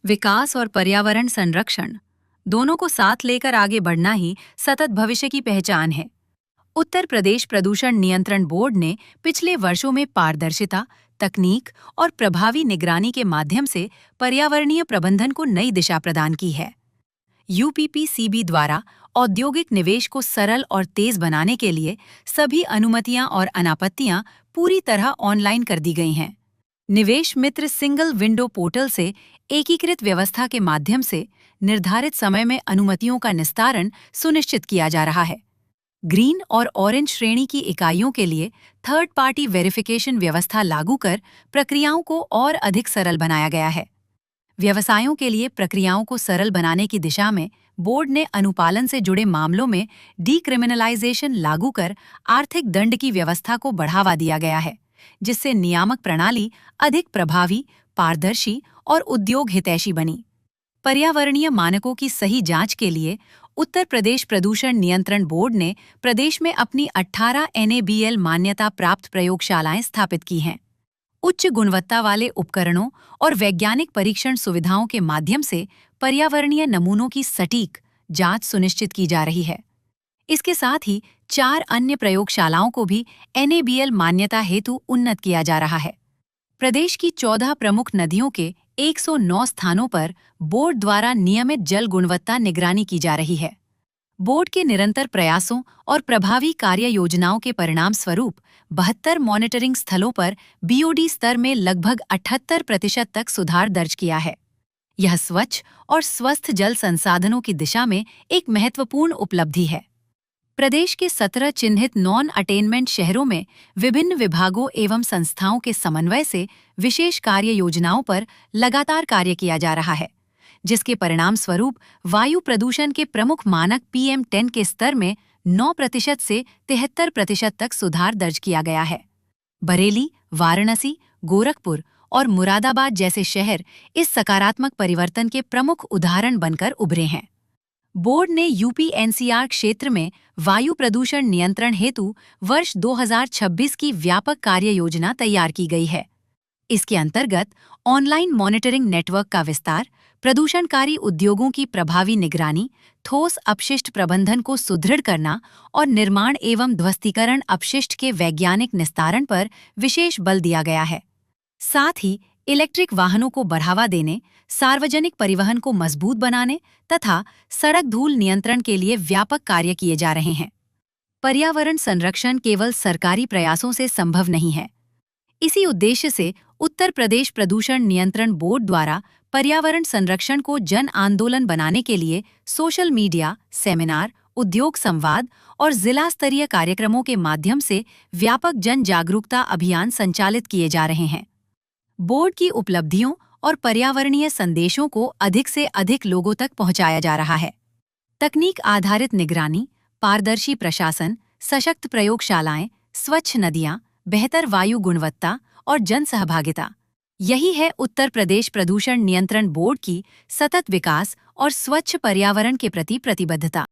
विकास और पर्यावरण संरक्षण दोनों को साथ लेकर आगे बढ़ना ही सतत भविष्य की पहचान है। उत्तर प्रदेश प्रदूषण नियंत्रण बोर्ड ने पिछले वर्षों में पारदर्शिता, तकनीक और प्रभावी निगरानी के माध्यम से पर्यावरणीय प्रबंधन को नई दिशा प्रदान की है। यूपीपीसीबी द्वारा औद्योगिक निवेश को सरल और तेज बनाने के लिए सभी अनुमतियां और अनापत्तियां पूरी तरह ऑनलाइन कर दी गई हैं। निवेश मित्र सिंगल विंडो पोर्टल से एकीकृत व्यवस्था के माध्यम से निर्धारित समय में अनुमतियों का निस्तारण सुनिश्चित किया जा रहा है। ग्रीन और ऑरेंज श्रेणी की इकाइयों के लिए थर्ड पार्टी वेरिफिकेशन व्यवस्था लागू कर प्रक्रियाओं को और अधिक सरल बनाया गया है। व्यवसायों के लिए प्रक्रियाओं को सरल बनाने की दिशा में बोर्ड ने अनुपालन से जुड़े मामलों में डीक्रिमिनलाइजेशन लागू कर आर्थिक दंड की व्यवस्था को बढ़ावा दिया गया है, जिससे नियामक प्रणाली अधिक प्रभावी, पारदर्शी और उद्योग हितैषी बनी। पर्यावरणीय मानकों की सही जांच के लिए उत्तर प्रदेश प्रदूषण नियंत्रण बोर्ड ने प्रदेश में अपनी 18 NABL मान्यता प्राप्त प्रयोगशालाएं स्थापित की हैं। उच्च गुणवत्ता वाले उपकरणों और वैज्ञानिक परीक्षण सुविधाओं के माध्यम से पर्यावरणीय नमूनों की सटीक जांच सुनिश्चित की जा रही है। इसके साथ ही 4 अन्य प्रयोगशालाओं को भी NABL मान्यता हेतु उन्नत किया जा रहा है। प्रदेश की 14 प्रमुख नदियों के 109 स्थानों पर बोर्ड द्वारा नियमित जल गुणवत्ता निगरानी की जा रही है। बोर्ड के निरंतर प्रयासों और प्रभावी कार्य योजनाओं के परिणाम स्वरूप 72 मॉनिटरिंग स्थलों पर BOD स्तर में लगभग 78% तक सुधार दर्ज किया है। यह स्वच्छ और स्वस्थ जल संसाधनों की दिशा में एक महत्वपूर्ण उपलब्धि है। प्रदेश के 17 चिन्हित नॉन अटेनमेंट शहरों में विभिन्न विभागों एवं संस्थाओं के समन्वय से विशेष कार्य योजनाओं पर लगातार कार्य किया जा रहा है, जिसके परिणाम स्वरूप वायु प्रदूषण के प्रमुख मानक PM10 के स्तर में 9% से 73% तक सुधार दर्ज किया गया है। बरेली, वाराणसी, गोरखपुर और मुरादाबाद जैसे शहर इस सकारात्मक परिवर्तन के प्रमुख उदाहरण बनकर उभरे हैं। बोर्ड ने यूपी NCR क्षेत्र में वायु प्रदूषण नियंत्रण हेतु वर्ष 2026 की व्यापक कार्य योजना तैयार की गई है। इसके अंतर्गत ऑनलाइन मॉनिटरिंग नेटवर्क का विस्तार, प्रदूषणकारी उद्योगों की प्रभावी निगरानी, ठोस अपशिष्ट प्रबंधन को सुदृढ़ करना और निर्माण एवं ध्वस्तीकरण अपशिष्ट के वैज्ञानिक निस्तारण पर विशेष बल दिया गया है। साथ ही इलेक्ट्रिक वाहनों को बढ़ावा देने, सार्वजनिक परिवहन को मजबूत बनाने तथा सड़क धूल नियंत्रण के लिए व्यापक कार्य किए जा रहे हैं। पर्यावरण संरक्षण केवल सरकारी प्रयासों से संभव नहीं है। इसी उद्देश्य से उत्तर प्रदेश प्रदूषण नियंत्रण बोर्ड द्वारा पर्यावरण संरक्षण को जन आंदोलन बनाने के लिए सोशल मीडिया, सेमिनार, उद्योग संवाद और जिला स्तरीय कार्यक्रमों के माध्यम से व्यापक जन जागरूकता अभियान संचालित किए जा रहे हैं। बोर्ड की उपलब्धियों और पर्यावरणीय संदेशों को अधिक से अधिक लोगों तक पहुंचाया जा रहा है। तकनीक आधारित निगरानी, पारदर्शी प्रशासन, सशक्त प्रयोगशालाएं, स्वच्छ नदियां, बेहतर वायु गुणवत्ता और जन सहभागिता, यही है उत्तर प्रदेश प्रदूषण नियंत्रण बोर्ड की सतत विकास और स्वच्छ पर्यावरण के प्रति प्रतिबद्धता।